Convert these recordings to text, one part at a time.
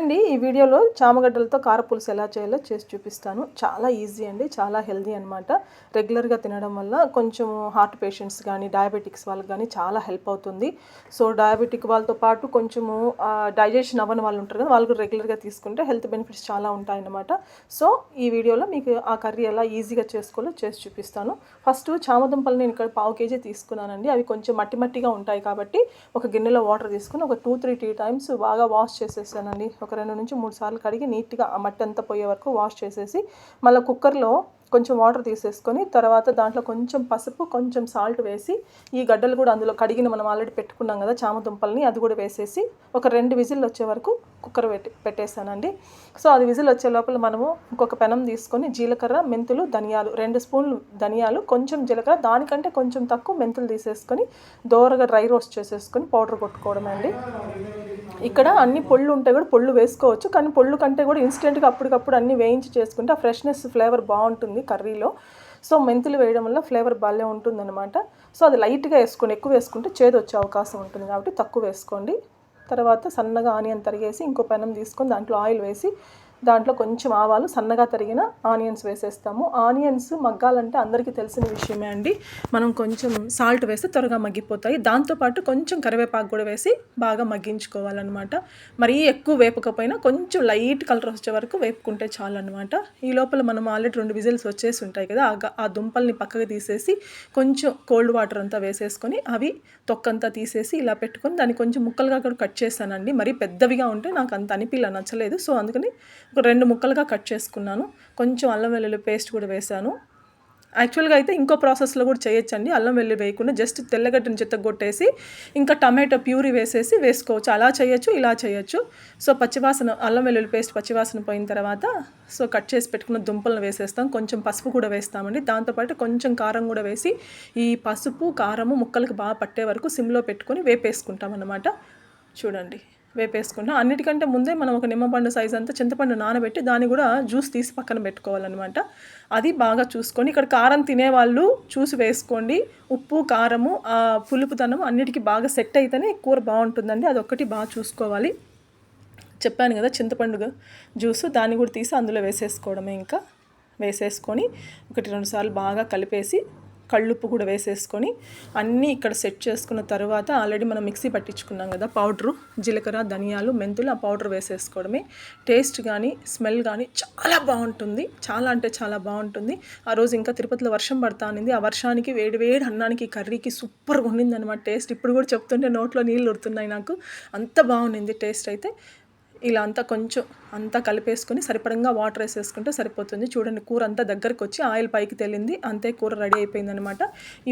అండి ఈ వీడియోలో చామగడ్డలతో కారపులుసు ఎలా చేయాలో చేసి చూపిస్తాను. చాలా ఈజీ అండి, చాలా హెల్దీ అనమాట. రెగ్యులర్గా తినడం వల్ల కొంచెం హార్ట్ పేషెంట్స్ కానీ డయాబెటిక్స్ వాళ్ళకి కానీ చాలా హెల్ప్ అవుతుంది. సో డయాబెటిక్ వాళ్ళతో పాటు కొంచెము డైజెషన్ అవ్వని వాళ్ళు ఉంటారు కదా, వాళ్ళు కూడా రెగ్యులర్గా తీసుకుంటే హెల్త్ బెనిఫిట్స్ చాలా ఉంటాయన్నమాట. సో ఈ వీడియోలో మీకు ఆ కర్రీ ఎలా ఈజీగా చేసుకోవాలో చేసి చూపిస్తాను. ఫస్ట్ చామదుంపలు నేను ఇక్కడ 1/2 kg తీసుకున్నానండి. అవి కొంచెం మట్టి మట్టిగా ఉంటాయి కాబట్టి ఒక గిన్నెలో వాటర్ తీసుకుని ఒక 2-3 టైమ్స్ బాగా వాష్ చేసేసానండి. ఒక 2 నుంచి 3 సార్లు కడిగి నీట్గా ఆ మట్టి అంతా పోయే వరకు వాష్ చేసేసి మళ్ళీ కుక్కర్లో కొంచెం వాటర్ తీసేసుకొని తర్వాత దాంట్లో కొంచెం పసుపు కొంచెం సాల్ట్ వేసి ఈ గడ్డలు కూడా అందులో కడిగిన మనం ఆల్రెడీ పెట్టుకున్నాం కదా చామదుంపల్ని, అది కూడా వేసేసి ఒక 2 విజిల్ వచ్చే వరకు కుక్కర్ పెట్టేసానండి. సో అది విజిల్ వచ్చే లోపల మనము ఇంకొక పెనం తీసుకొని జీలకర్ర, మెంతులు, ధనియాలు 2 స్పూన్లు ధనియాలు, కొంచెం జీలకర్ర, దానికంటే కొంచెం తక్కువ మెంతులు తీసేసుకొని దోరగా డ్రై రోస్ట్ చేసేసుకొని పౌడర్ కొట్టుకోవడం అండి. ఇక్కడ అన్ని పొళ్ళు ఉంటే కూడా పొళ్ళు వేసుకోవచ్చు, కానీ పొళ్ళు కంటే కూడా ఇన్స్టెంట్గా అప్పటికప్పుడు అన్నీ వేయించి చేసుకుంటే ఆ ఫ్రెష్నెస్ ఫ్లేవర్ బాగుంటుంది కర్రీలో. సో మెంతులు వేయడం వల్ల ఫ్లేవర్ భలే ఉంటుందన్నమాట. సో అది లైట్గా వేసుకోండి, ఎక్కువ వేసుకుంటే చేదు వచ్చే అవకాశం ఉంటుంది కాబట్టి తక్కువ వేసుకోండి. తర్వాత సన్నగా ఆనియన్ తరిగేసి ఇంకో పెనం తీసుకొని దాంట్లో ఆయిల్ వేసి దాంట్లో కొంచెం ఆవాలు, సన్నగా తరిగిన ఆనియన్స్ వేసేస్తాము. ఆనియన్స్ మగ్గాలంటే అందరికీ తెలిసిన విషయమే అండి. మనం కొంచెం సాల్ట్ వేస్తే త్వరగా మగ్గిపోతాయి. దాంతోపాటు కొంచెం కరివేపాకు కూడా వేసి బాగా మగ్గించుకోవాలన్నమాట. మరీ ఎక్కువ వేపకపోయినా కొంచెం లైట్ కలర్ వచ్చే వరకు వేపుకుంటే చాలన్నమాట. ఈ లోపల మనం ఆల్రెడీ 2 విజిల్స్ వచ్చేసి ఉంటాయి కదా, ఆ దుంపల్ని పక్కకు తీసేసి కొంచెం కోల్డ్ వాటర్ అంతా వేసేసుకొని అవి తొక్కంతా తీసేసి ఇలా పెట్టుకొని దాన్ని కొంచెం ముక్కలుగా కూడా కట్ చేశానండి. మరీ పెద్దవిగా ఉంటే నాకు అంత అనిపిలా, నచ్చలేదు. సో అందుకని ఒక 2 ముక్కలుగా కట్ చేసుకున్నాను. కొంచెం అల్లం వెల్లుల్లి పేస్ట్ కూడా వేసాను. యాక్చువల్గా అయితే ఇంకో ప్రాసెస్లో కూడా చేయొచ్చండి, అల్లం వెల్లుల్లి వేయకుండా జస్ట్ తెల్లగడ్డని చితగ్గొట్టేసి ఇంకా టమాటో ప్యూరీ వేసుకోవచ్చు. అలా చేయొచ్చు, ఇలా చేయొచ్చు. సో పచ్చివాసన, అల్లం వెల్లుల్లి పేస్ట్ పచ్చివాసన పోయిన తర్వాత సో కట్ చేసి పెట్టుకున్న దుంపలను వేసేస్తాం. కొంచెం పసుపు కూడా వేస్తామండి. దాంతోపాటు కొంచెం కారం కూడా వేసి ఈ పసుపు కారము ముక్కలకు బాగా పట్టే వరకు సిమ్లో పెట్టుకొని వేపేసుకుంటాం అన్నమాట. చూడండి, వేపేసుకుంటాం. అన్నిటికంటే ముందే మనం ఒక నిమ్మపండు సైజ్ అంతా చింతపండు నానబెట్టి దాన్ని కూడా జ్యూస్ తీసి పక్కన పెట్టుకోవాలన్నమాట. అది బాగా చూసుకొని, ఇక్కడ కారం తినేవాళ్ళు చూసి వేసుకోండి. ఉప్పు కారము పులుపుతనం అన్నిటికీ బాగా సెట్ అయితేనే కూర బాగుంటుందండి. అదొక్కటి బాగా చూసుకోవాలి. చెప్పాను కదా చింతపండు జ్యూసు, దాన్ని కూడా తీసి అందులో వేసేసుకోవడమే. ఇంకా వేసేసుకొని 1-2 సార్లు బాగా కలిపేసి కళ్ళుప్పు కూడా వేసేసుకొని అన్నీ ఇక్కడ సెట్ చేసుకున్న తర్వాత ఆల్రెడీ మనం మిక్సీ పట్టించుకున్నాం కదా పౌడరు, జీలకర్ర, ధనియాలు, మెంతులు, ఆ పౌడర్ వేసేసుకోవడమే. టేస్ట్ కానీ స్మెల్ కానీ చాలా బాగుంటుంది, చాలా అంటే చాలా బాగుంటుంది. ఆ రోజు ఇంకా తిరుపతిలో వర్షం పడతా ఉంది. ఆ వర్షానికి వేడి వేడి అన్నానికి కర్రీకి సూపర్గా ఉండింది అనమాట టేస్ట్. ఇప్పుడు కూడా చెప్తుంటే నోట్లో నీళ్ళు ఉడుతున్నాయి నాకు, అంత బాగుండింది టేస్ట్ అయితే. ఇలా అంతా కొంచెం అంతా కలిపేసుకొని సరిపడంగా వాటర్ వేసేసుకుంటే సరిపోతుంది. చూడండి, కూర అంతా దగ్గరకు వచ్చి ఆయిల్ పైకి తేలింది, అంతే కూర రెడీ అయిపోయిందనమాట.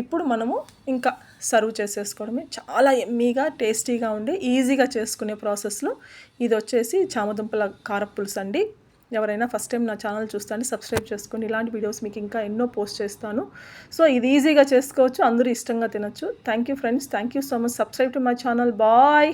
ఇప్పుడు మనము ఇంకా సర్వ్ చేసేసుకోవడమే. చాలా ఎమ్మీగా టేస్టీగా ఉండి ఈజీగా చేసుకునే ప్రాసెస్లో ఇది వచ్చేసి చామదుంపల కారపులుసు అండి. ఎవరైనా ఫస్ట్ టైం నా ఛానల్ చూస్తాను, సబ్స్క్రైబ్ చేసుకోండి. ఇలాంటి వీడియోస్ మీకు ఇంకా ఎన్నో పోస్ట్ చేస్తాను. సో ఇది ఈజీగా చేసుకోవచ్చు, అందరూ ఇష్టంగా తినచ్చు. Thank you friends, thank you so much. Subscribe to my channel. Bye.